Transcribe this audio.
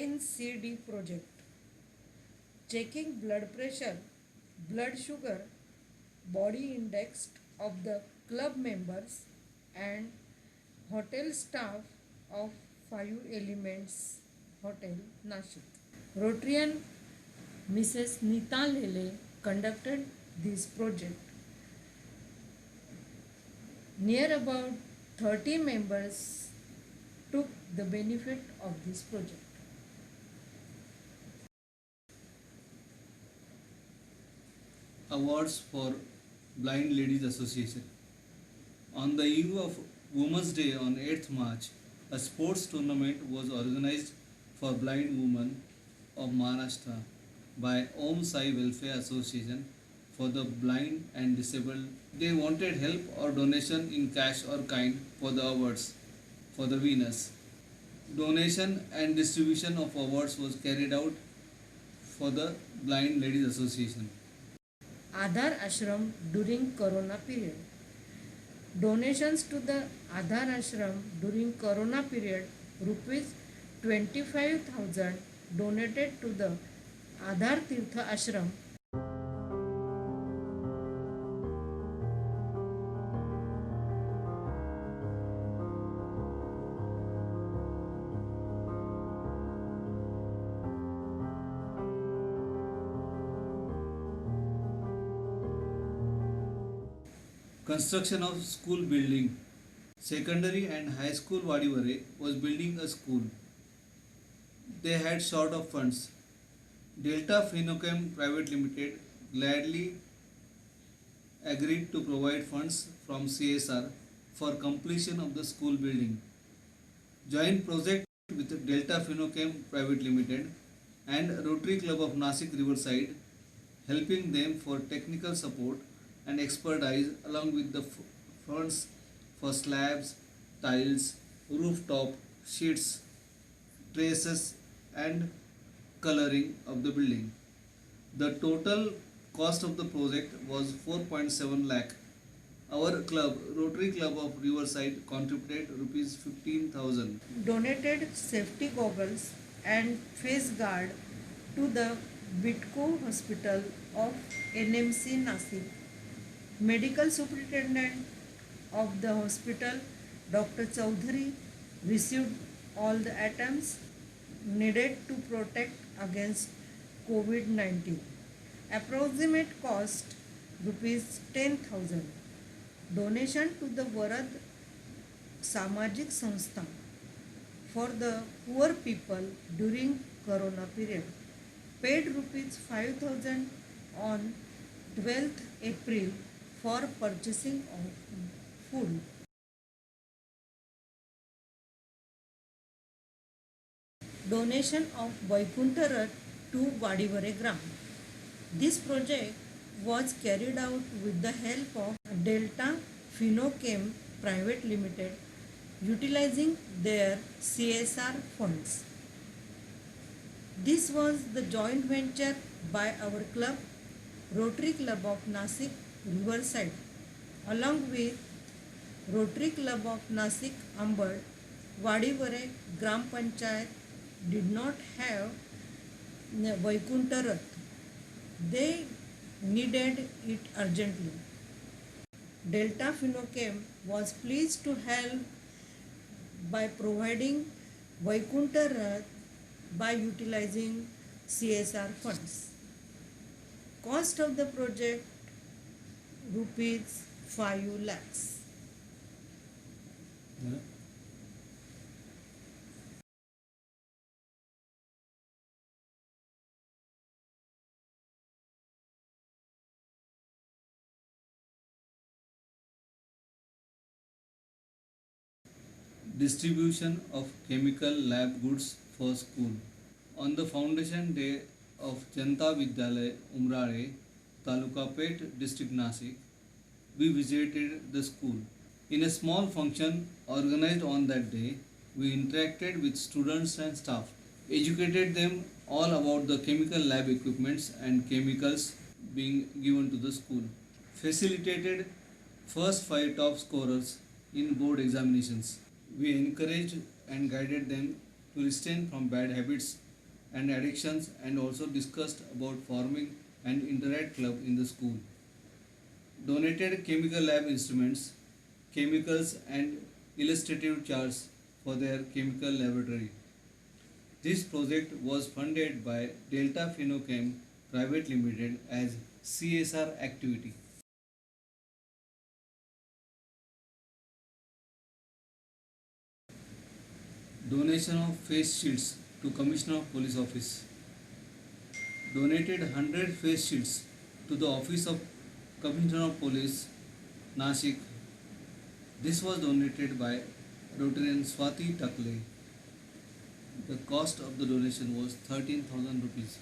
NCD project, checking blood pressure, blood sugar, body index of the club members and hotel staff of Five Elements Hotel, Nashik. Rotarian Mrs. Nita Lele conducted this project. Near about 30 members took the benefit of this project. Awards for Blind Ladies Association. On the eve of Women's Day on 8th March, a sports tournament was organized for blind women of Maharashtra by Om Sai Welfare Association for the blind and disabled. They wanted help or donation in cash or kind for the awards for the winners. Donation and distribution of awards was carried out for the Blind Ladies Association. Aadhar Ashram during Corona period. Donations to the Aadhar Ashram during Corona period, rupees 25,000 donated to the Aadhar Tirtha Ashram. Construction of school building. Secondary and high school Vadivare was building a school. They had short of funds. Delta Phenochem Private Limited gladly agreed to provide funds from CSR for completion of the school building. Joint project with Delta Phenochem Private Limited and Rotary Club of Nasik Riverside, helping them for technical support and expertise along with the funds for slabs, tiles, rooftop, sheets, traces and coloring of the building. The total cost of the project was 4.7 lakh. Our club, Rotary Club of Riverside, contributed rupees 15,000. Donated safety goggles and face guard to the Bitco Hospital of NMC Nasik. Medical Superintendent of the hospital, Dr. Chaudhary, received all the items needed to protect against COVID-19. Approximate cost rupees 10,000. Donation to the Varad Samajik Sanstha for the poor people during Corona period. Paid rupees 5,000 on 12th April for purchasing of food. Donation of Vaikuntha Rath to Vadivare Gram. This project was carried out with the help of Delta Phenochem Private Limited, utilizing their CSR funds. This was the joint venture by our club, Rotary Club of Nasik Riverside, along with Rotary Club of Nasik Ambad. Vadivare Gram Panchayat did not have Vaikuntha Rath. They needed it urgently. Delta Phenochem was pleased to help by providing Vaikuntha Rath by utilizing CSR funds. Cost of the project rupees 5 lakhs. Distribution of chemical lab goods for school. On the foundation day of Janta Vidyalaya Umrare, Taluka Pet, District Nasik, we visited the school. In a small function organized on that day, we interacted with students and staff, educated them all about the chemical lab equipments and chemicals being given to the school, facilitated first 5 top scorers in board examinations. We encouraged and guided them to refrain from bad habits and addictions, and also discussed about forming an interact club in the school. Donated chemical lab instruments, chemicals and illustrative charts for their chemical laboratory. This project was funded by Delta Phenochem Private Limited as CSR activity. Donation of face shields to Commissioner of Police Office. Donated 100 face shields to the Office of Commissioner of Police, Nashik. This was donated by Rotarian Swati Takle. The cost of the donation was 13,000 rupees.